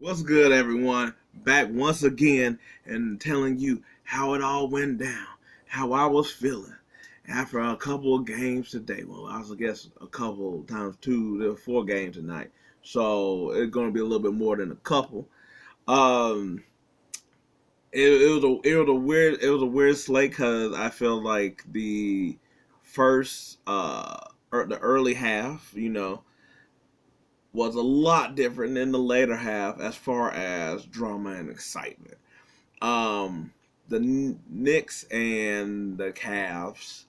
What's good, everyone? Back once again and telling you how it all went down, how I was feeling after a couple of games today. Well, I guess a couple times two, there were 4 games tonight, so it's going to be a little bit more than a couple. Um, it was a weird slate because I feel like the first the early half, was a lot different than the later half as far as drama and excitement. The Knicks and the Cavs,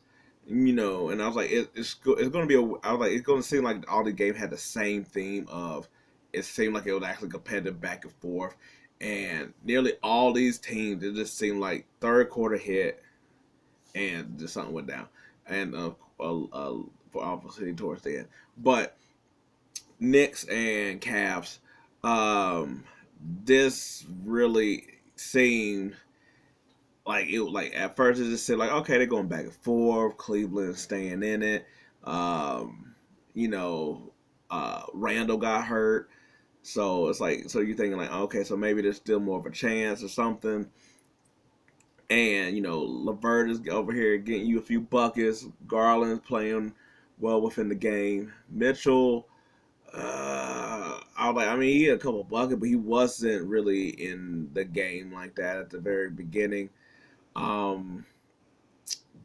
and I was like, it's going to be. I was like, it's going to seem like all the game had the same theme of. It seemed like it was actually competitive back and forth, and nearly all these teams, it just seemed like third quarter hit and just something went down, and for obviously towards the end, but Knicks and Cavs, um, this really seemed like it. Like at first, it just said like, okay, they're going back and forth. Cleveland staying in it. Um, you know, Randall got hurt, so it's like, so you're thinking like, okay, so maybe there's still more of a chance or something. And Levert is over here getting you a few buckets. Garland's playing well within the game. Mitchell, I was like, I mean, he had a couple buckets, but he wasn't really in the game like that at the very beginning. Um,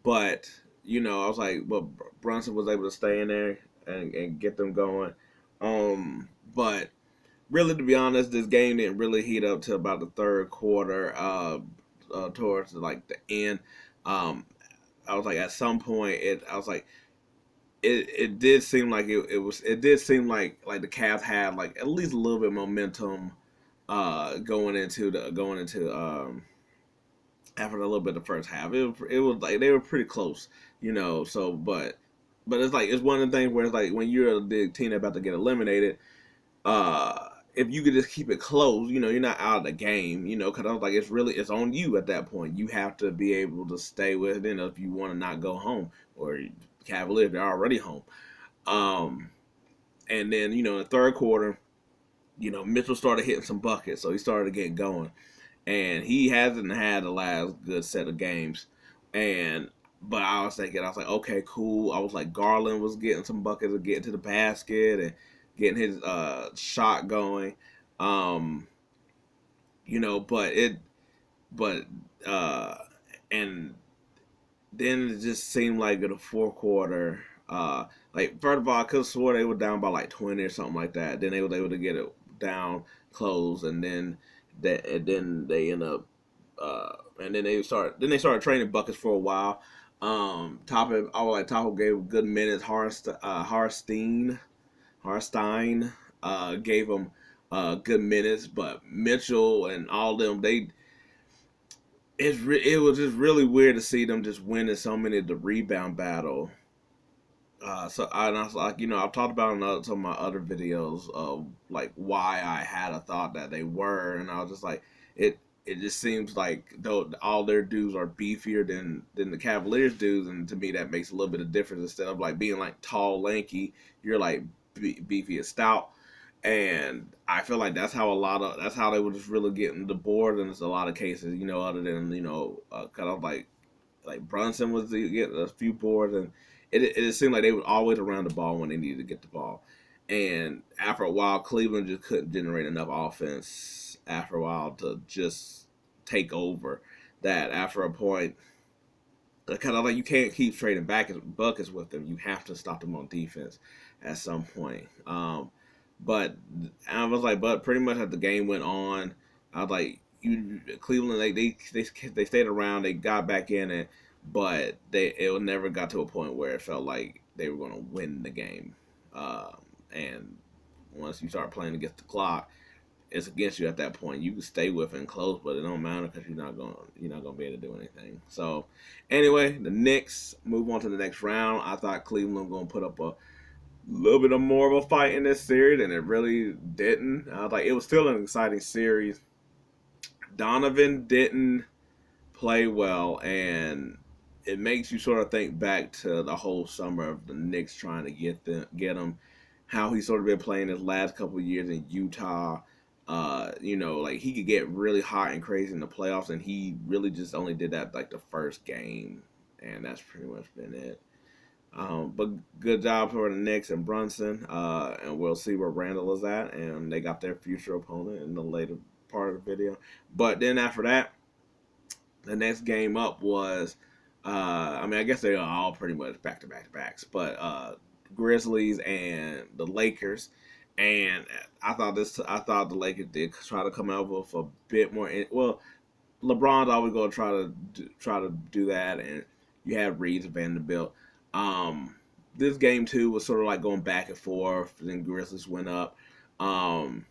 but I was like, but Brunson was able to stay in there and get them going. But really, to be honest, this game didn't really heat up to about the third quarter. Towards like the end, um, I was like, at some point, I was like, it did seem like it did seem like the Cavs had like at least a little bit of momentum going into after a little bit of the first half. It was like they were pretty close, so but it's like it's one of the things where it's like when you're the team that's about to get eliminated, if you could just keep it close, you're not out of the game, because I was like, it's on you at that point. You have to be able to stay with it if you want to not go home, or Cavaliers, they're already home. Um, and then in the third quarter, Mitchell started hitting some buckets, so he started to get going, and he hasn't had the last good set of games, and. But I was thinking, I was like, okay, cool. I was like, Garland was getting some buckets and getting to the basket and getting his shot going. Um, but uh, and then it just seemed like in the fourth quarter, like first of all, I could have swore they were down by like 20 or something like that. Then they were able to get it down close, and then they end up, and then they started training buckets for a while. Topic gave good minutes. Harstein gave him good minutes, but Mitchell and all of them, it was just really weird to see them just winning so many of the rebound battle. And I was like, I've talked about in some of my other videos of like why I had a thought that they were, and I was just like, it. It just seems like though all their dudes are beefier than the Cavaliers dudes, and to me that makes a little bit of difference. Instead of like being like tall, lanky, you're like beefy and stout, and I feel like that's how they were just really getting the board. And there's a lot of cases, other than kind of like Brunson was getting a few boards, and it seemed like they were always around the ball when they needed to get the ball. And after a while, Cleveland just couldn't generate enough offense after a while to just take over. That after a point, kind of like you can't keep trading back buckets with them. You have to stop them on defense at some point. But I was like, but pretty much as the game went on, I was like, Cleveland they stayed around, they got back in it, but it never got to a point where it felt like they were going to win the game. And once you start playing against the clock, it's against you at that point. You can stay within close, but it don't matter because you're not gonna be able to do anything. So anyway, the Knicks move on to the next round. I thought Cleveland was gonna put up a little bit of more of a fight in this series, and it really didn't. I was like, it was still an exciting series. Donovan didn't play well, and it makes you sort of think back to the whole summer of the Knicks trying to get him, how he sort of been playing his last couple of years in Utah. Like he could get really hot and crazy in the playoffs, and he really just only did that like the first game, and that's pretty much been it. But good job for the Knicks and Brunson, and we'll see where Randall is at, and they got their future opponent in the later part of the video. But then after that, the next game up was, I guess they are all pretty much back to back to backs, but Grizzlies and the Lakers. And I thought the Lakers did try to come out with a bit more. Well, LeBron's always going to try to do that, and you have Reeves and Vanderbilt. Um, this game too was sort of like going back and forth. Then Grizzlies went up. Um,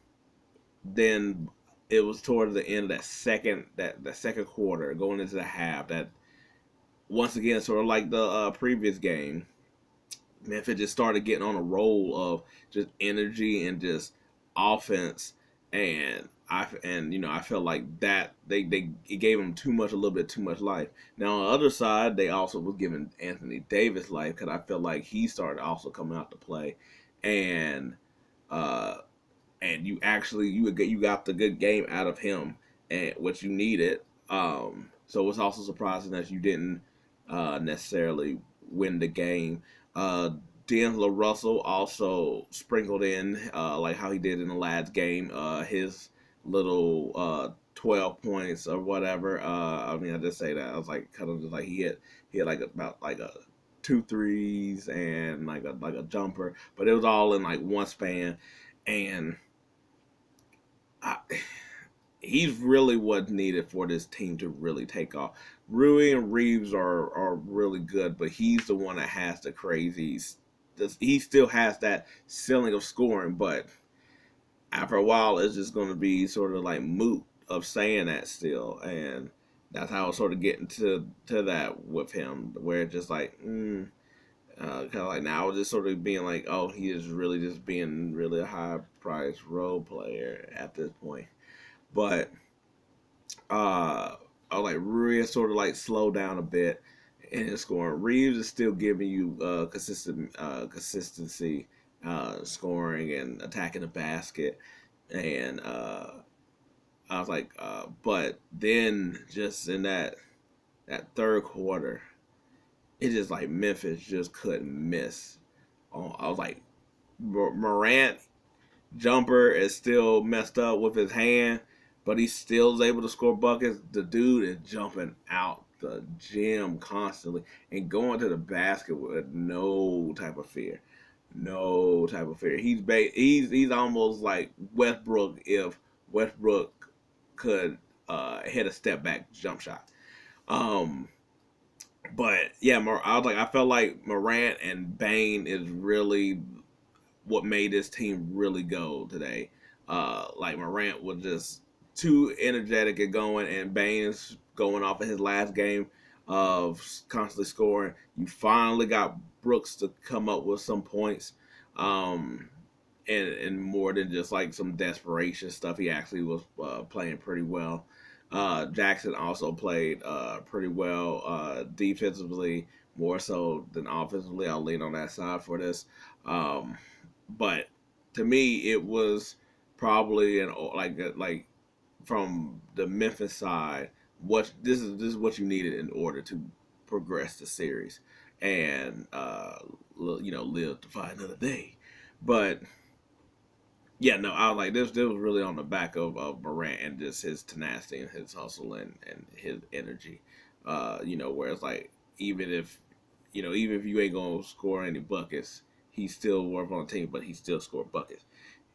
then it was towards the end of that second quarter, going into the half. That once again, sort of like the previous game, Memphis just started getting on a roll of just energy and just offense, and I felt like that they it gave him too much, a little bit too much life. Now on the other side, they also was giving Anthony Davis life because I felt like he started also coming out to play, and uh, you got the good game out of him and what you needed. So it's also surprising that you didn't necessarily win the game. Uh, D'Angelo Russell also sprinkled in like how he did in the last game, his little 12 points or whatever. I just say that I was like kind of just like he had like about like a two threes and like a jumper, but it was all in like one span, and I, he's really what's needed for this team to really take off. Rui and Reeves are really good, but he's the one that has the crazies. He still has that ceiling of scoring, but after a while, it's just going to be sort of like moot of saying that still, and that's how I was sort of getting to that with him, where it's just like, kind of like now, just sort of being like, oh, he is really just being really a high price role player at this point. But I was like Rui is sort of like slow down a bit in his scoring. Reeves is still giving you consistency, scoring and attacking the basket, and I was like, but then just in that third quarter, it just like Memphis just couldn't miss. I was like, Morant jumper is still messed up with his hand, but he still is able to score buckets. The dude is jumping out the gym constantly and going to the basket with no type of fear. No type of fear. He's almost like Westbrook if Westbrook could hit a step back jump shot. Um, but yeah, I felt like Morant and Bane is really what made this team really go today. Like Morant was just too energetic and going, and Baines going off of his last game of constantly scoring. You finally got Brooks to come up with some points, um, and more than just like some desperation stuff. He actually was playing pretty well. Jackson also played pretty well defensively, more so than offensively. I'll lean on that side for this. But to me, it was probably like from the Memphis side. This is what you needed in order to progress the series, and live to fight another day. But yeah, no, I was like this was really on the back of Morant and just his tenacity and his hustle and his energy. Where it's like even if you ain't gonna score any buckets, he still work on the team, but he still scored buckets.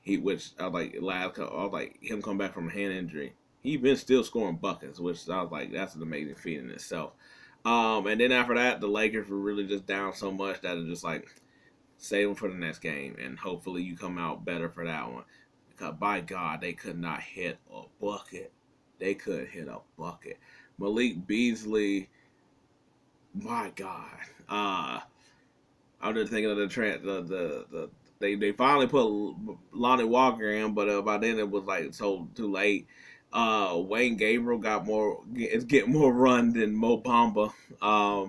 Which I was like I was like him come back from a hand injury. He been still scoring buckets, which I was like that's an amazing feat in itself. And then after that, the Lakers were really just down so much that it's just like save them for the next game, and hopefully you come out better for that one. Because by God, they could not hit a bucket. They could hit a bucket. Malik Beasley, my God. I'm just thinking of they finally put Lonnie Walker in, but by then it was like so too late. Wayne Gabriel is getting more run than Mo Bamba. I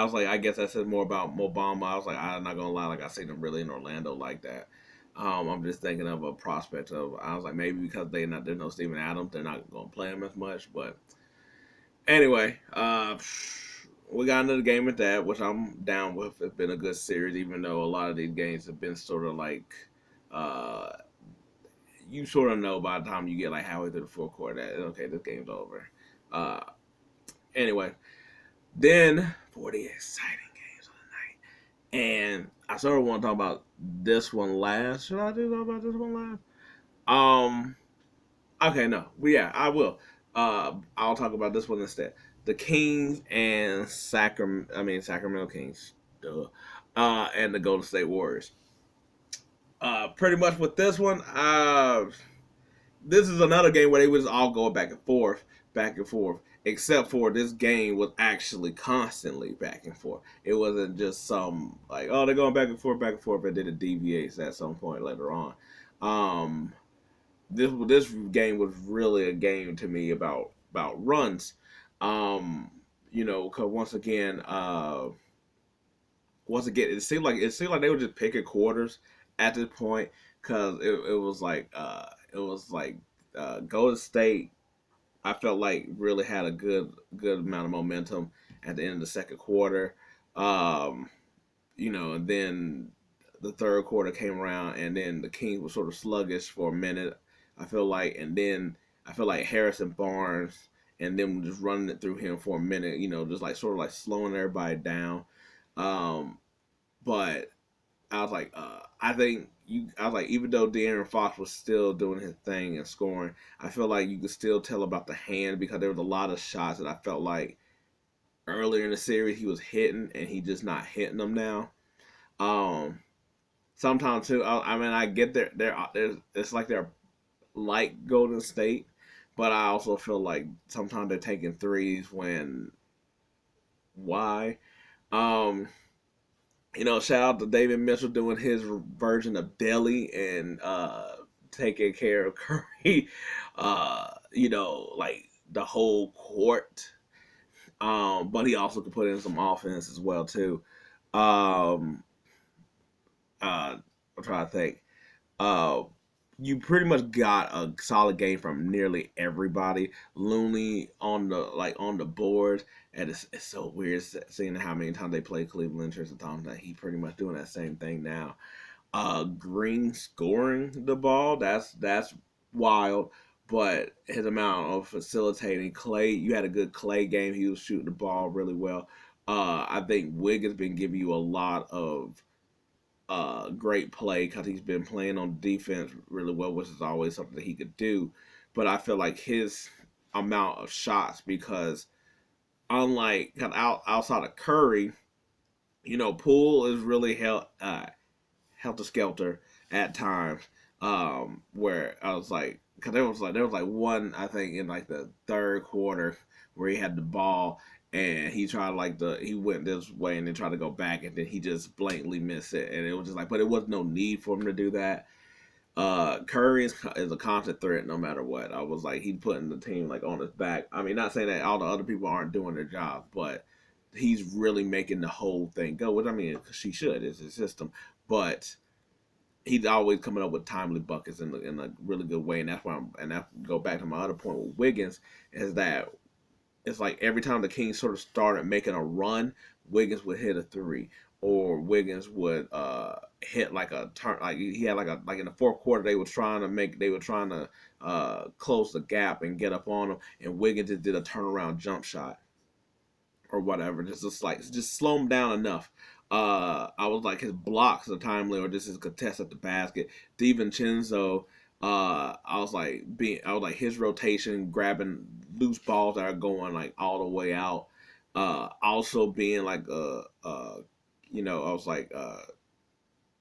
was like, I guess that says more about Mo Bamba. I was like, I'm not gonna lie, like I seen him really in Orlando like that. I'm just thinking of a prospect of. I was like maybe because there's no Steven Adams, they're not going to play him as much. But anyway, we got another game with that, which I'm down with. It's been a good series, even though a lot of these games have been sort of like, uh, you sort of know by the time you get like halfway through the fourth quarter that okay, this game's over. Uh, anyway, then for the exciting games of the night, and I sort of want to talk about this one last. Should I do talk about this one last? Um, okay, no, but yeah, I will. I'll talk about this one instead. The Kings and Sacramento Kings, duh, and the Golden State Warriors. Pretty much with this one, this is another game where they was all going back and forth. Except for this game was actually constantly back and forth. It wasn't just some like, oh, they're going back and forth, and then it deviates at some point later on. Um, this game was really a game to me about runs. Um, because once again, it seemed like they were just picking quarters at this point because it was like Golden State. I felt like really had a good amount of momentum at the end of the second quarter. Um, and then the third quarter came around, and then the Kings were sort of sluggish for a minute. I feel like, and then I feel like Harrison Barnes and them just running it through him for a minute. Just like sort of like slowing everybody down. Um, but I was like, I was like, even though De'Aaron Fox was still doing his thing and scoring, I feel like you could still tell about the hand because there was a lot of shots that I felt like earlier in the series he was hitting and he just not hitting them now. Um, Sometimes too, I get it's like they're like Golden State, but I also feel like sometimes they're taking threes when why? Um, shout out to David Mitchell doing his version of Delhi and taking care of Curry. Like the whole court. But he also could put in some offense as well too. Um, I'm trying to think. Uh, you pretty much got a solid game from nearly everybody. Looney on the board, and it's so weird seeing how many times they play Cleveland. Tristan Thompson, that he pretty much doing that same thing now. Green scoring the ball, that's wild. But his amount of facilitating, Clay, you had a good Clay game. He was shooting the ball really well. I think Wiggins been giving you a lot of great play because he's been playing on defense really well, which is always something that he could do. But I feel like his amount of shots, because unlike outside of Curry, Poole is really helter skelter at times. Where I was like, because there was like one, I think, in like the third quarter where he had the ball and he tried he went this way and then tried to go back and then he just blatantly missed it, and it was just like, but it was no need for him to do that. Curry is a constant threat no matter what. I was like, he's putting the team like on his back. I mean, not saying that all the other people aren't doing their job, but he's really making the whole thing go. Which I mean, she should. It's his system, but he's always coming up with timely buckets in a really good way, and that's why and that go back to my other point with Wiggins is that it's like every time the Kings sort of started making a run, Wiggins would hit a three, or Wiggins would hit like a turn, like he had like in the fourth quarter they were trying to close the gap and get up on him, and Wiggins just did a turnaround jump shot or whatever, just slow him down enough. I was like his blocks are timely, or just his contest at the basket. DiVincenzo, I was like his rotation, grabbing loose balls that are going like all the way out. Also being like I was like I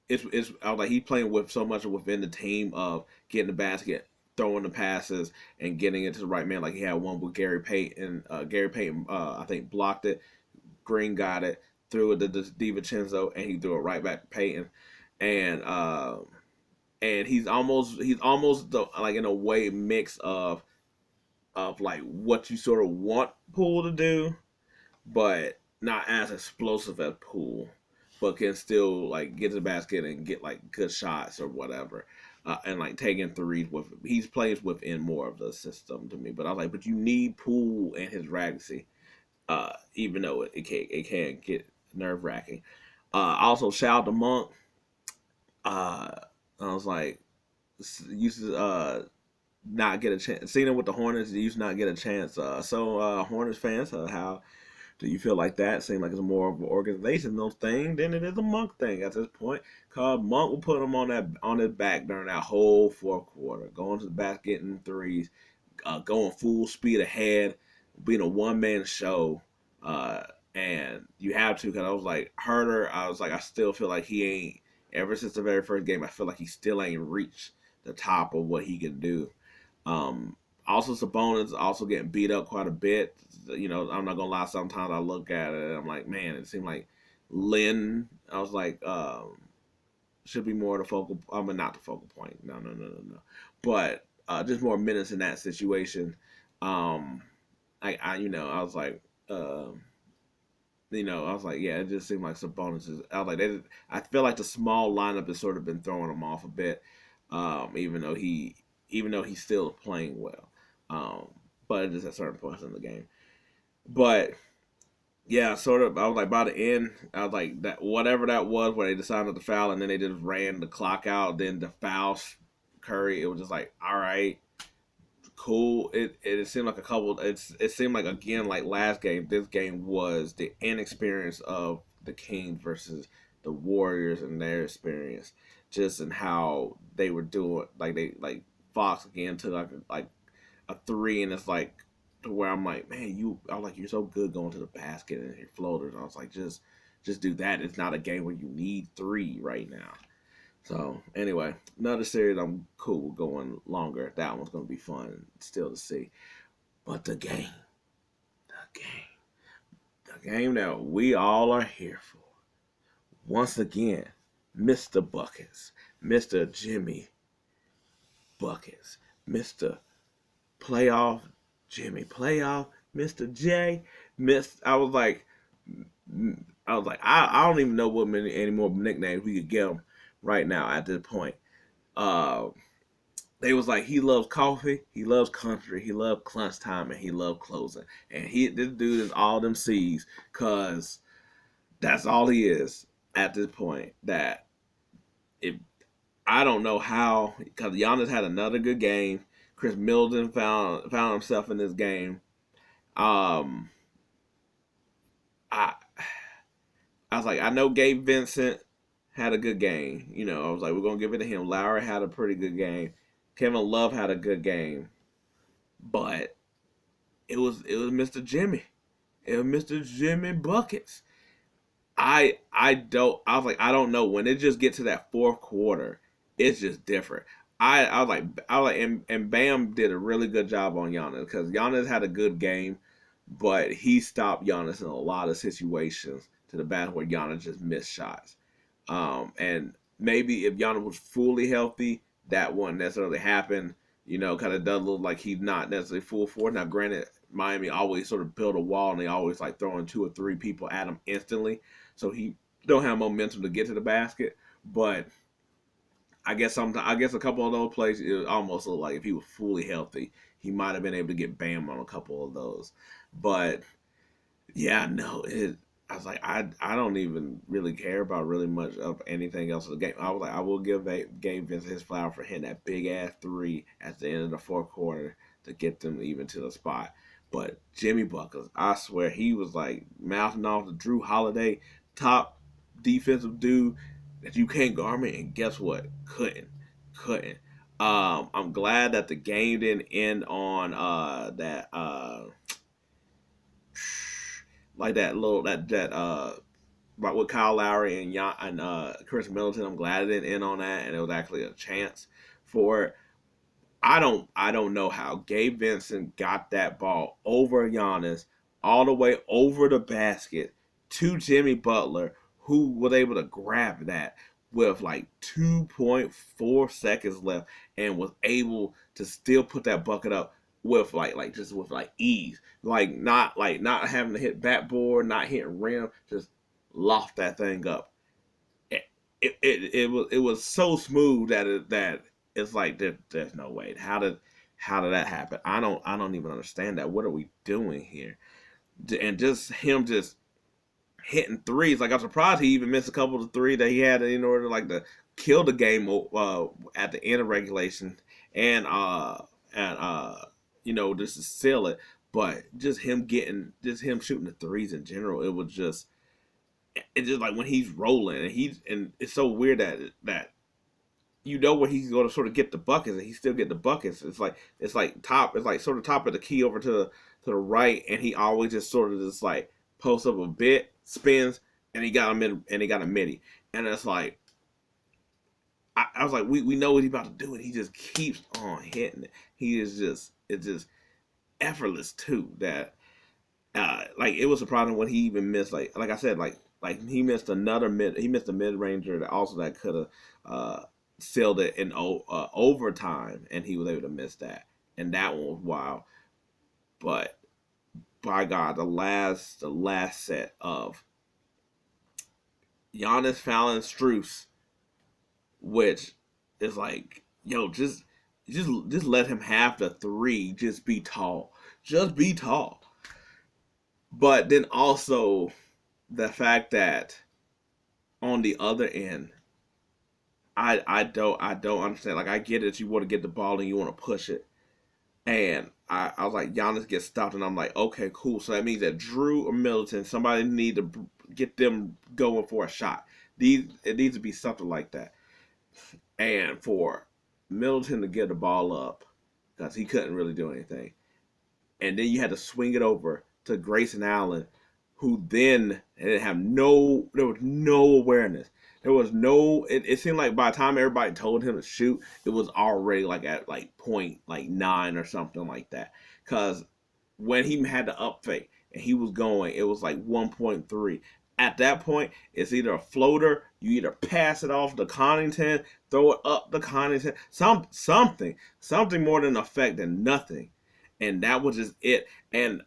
was like he playing with so much within the team of getting the basket, throwing the passes, and getting it to the right man. Like he had one with Gary Payton. Gary Payton, I think, blocked it. Green got it, threw it to DiVincenzo, and he threw it right back to Payton. And he's almost like in a way mix of like what you sort of want Poole to do, but not as explosive as Poole. but can still like get to the basket and get like good shots or whatever, and like taking threes with he's plays within more of the system to me. But I was like, but you need Poole and his Ragsy, even though it can get nerve wracking. Also, shout out to Monk. Uh, I was like, used to not get a chance. Seeing him with the Hornets, he used to not get a chance. Hornets fans, how do you feel like that? Seems like it's more of an organizational thing than it is a Monk thing at this point. Cause Monk will put him on his back during that whole fourth quarter, going to the basket, getting threes, going full speed ahead, being a one man show. Uh, and you have to, because I was like Herder. I was like, I still feel like he ain't. Ever since the very first game, I feel like he still ain't reached the top of what he can do. Um, Also, Sabonis also getting beat up quite a bit. You know, I'm not gonna lie. Sometimes I look at it and I'm like, man, it seemed like Lynn. I was like, should be more the focal. I mean, not the focal point. No. But just more minutes in that situation. Um, I was like, I was like, yeah, it just seemed like Sabonis is. I was like, I feel like the small lineup has sort of been throwing him off a bit, even though he's still playing well, um, but it is at certain points in the game. But yeah, sort of. I was like, by the end, I was like that whatever that was, where they decided to foul and then they just ran the clock out. Then the foul Curry, it was just like, all right, cool. It seemed like a couple. It seemed like again like last game. This game was the inexperience of the Kings versus the Warriors and their experience, just in how they were doing. Like Fox again took like a three, and it's like to where I'm like, man, I'm like, you're so good going to the basket and your floaters. I was like, just do that. It's not a game where you need three right now. So anyway, another series I'm cool with going longer. That one's gonna be fun still to see. But the game, the game that we all are here for. Once again, Mr. Buckets, Mr. Jimmy Buckets, Mr. Playoff Jimmy Playoff, Mr. J, Miss. I don't even know what many any more nicknames we could get him right now at this point. Uh, they was like, he loves coffee, he loves country, he loves crunch time, and he loves closing. And this dude is all them C's, cause that's all he is at this point. That if I don't know how, because Giannis had another good game. Chris Middleton found himself in this game. Um, I I was like, I know Gabe Vincent had a good game. You know, I was like, we're gonna give it to him. Lowry had a pretty good game. Kevin Love had a good game, but it was Mr. Jimmy. It was Mr. Jimmy Buckets. I was like, I don't know, when it just get to that fourth quarter, it's just different. I was like, and Bam did a really good job on Giannis, because Giannis had a good game, but he stopped Giannis in a lot of situations to the bad where Giannis just missed shots. And maybe if Giannis was fully healthy, that wouldn't necessarily happen. You know, kind of does look like he's not necessarily full force. Now, granted, Miami always sort of build a wall, and they always like throwing two or three people at him instantly, so he don't have momentum to get to the basket. But I guess a couple of those plays, it almost looked like if he was fully healthy, he might have been able to get Bam on a couple of those. But yeah, no, I was like, I don't even really care about really much of anything else in the game. I was like, I will give Gabe Vincent his flower for hitting that big ass three at the end of the fourth quarter to get them even to the spot. But Jimmy Buckets, I swear, he was like mouthing off the Drew Holiday, top defensive dude that you can't guard me, and guess what? Couldn't. I'm glad that the game didn't end on that like that little that with Kyle Lowry and Chris Middleton. I'm glad it didn't end on that, and it was actually a chance for it. I don't know how Gabe Vincent got that ball over Giannis, all the way over the basket to Jimmy Butler, who was able to grab that with like 2.4 seconds left and was able to still put that bucket up with just with like ease. Like not having to hit backboard, not hitting rim, just loft that thing up. it was so smooth that it's like there's no way. How did that happen? I don't even understand that. What are we doing here? And just him just hitting threes. Like I'm surprised he even missed a couple of three that he had in order like to kill the game at the end of regulation and and just to seal it. But just him shooting the threes in general, it's just like when he's rolling and it's so weird that where he's going to sort of get the buckets and he still get the buckets. It's like sort of top of the key over to the right, and he always just sort of just like posts up a bit, spins, and he got him in, and he got a midi, and it's like I was like, we know what he's about to do, and he just keeps on hitting it. He is just it's just effortless too. That like it was surprising when he even missed like I said like he missed he missed a mid ranger that also that could have sealed it in overtime, and he was able to miss that, and that one was wild. But by God, the last set of Giannis fouling Strus, which is like, yo, just let him have the three. Just be tall. Just be tall. But then also the fact that on the other end, I don't understand. Like I get it, you want to get the ball and you want to push it, and I was like, Giannis gets stopped, and I'm like, okay, cool. So that means that Drew or Middleton, somebody need to get them going for a shot. It needs to be something like that. And for Middleton to get the ball up, because he couldn't really do anything, and then you had to swing it over to Grayson Allen, who then didn't have there was no awareness. There was no. It seemed like by the time everybody told him to shoot, it was already like at like point like 9 or something like that. Because when he had the up fake and he was going, it was like 1.3. At that point, it's either a floater, you either pass it off to Connington, throw it up to Connington, something more than effect than nothing, and that was just it. And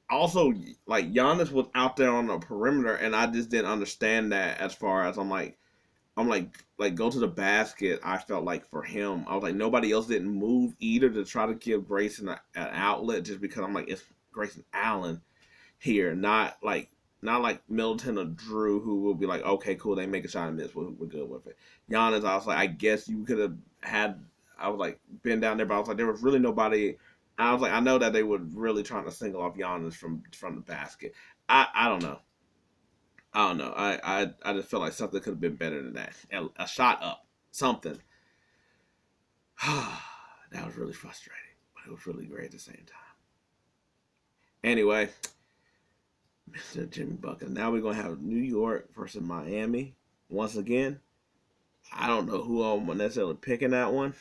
also, like Giannis was out there on the perimeter, and I just didn't understand that. As far as I'm like go to the basket. I felt like for him, I was like nobody else didn't move either to try to give Grayson an outlet, just because I'm like it's Grayson Allen here, not like Middleton or Drew, who will be like, okay, cool, they make a shot and miss, we're good with it. Giannis, I was like, I guess you could have had, I was like, been down there, but I was like, there was really nobody. I was like, I know that they were really trying to single off Giannis from the basket. I don't know. I don't know. I just felt like something could have been better than that. A shot up, something. That was really frustrating, but it was really great at the same time. Anyway, Mr. Jimmy Bucket. Now we're gonna have New York versus Miami once again. I don't know who I'm necessarily picking that one.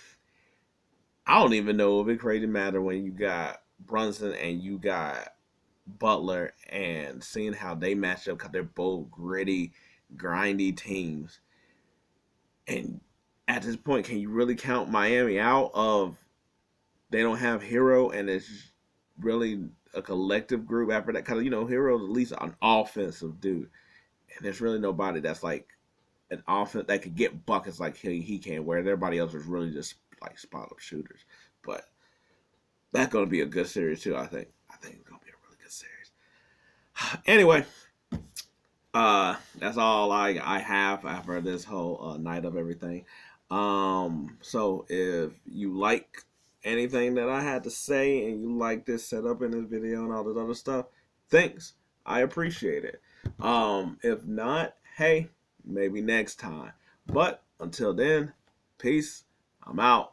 I don't even know if it crazy matter when you got Brunson and you got Butler, and seeing how they match up because they're both gritty, grindy teams. And at this point, can you really count Miami out of they don't have Hero and it's really a collective group after that? Because Hero's at least an offensive dude, and there's really nobody that's like an offense that could get buckets like he can, where everybody else is really just like spot up shooters. But that's going to be a good series too. I think it's going to be a really good series. Anyway, that's all I have after this whole night of everything. So if you like anything that I had to say and you like this setup in this video and all this other stuff, thanks. I appreciate it. If not, hey, maybe next time. But until then, peace. I'm out.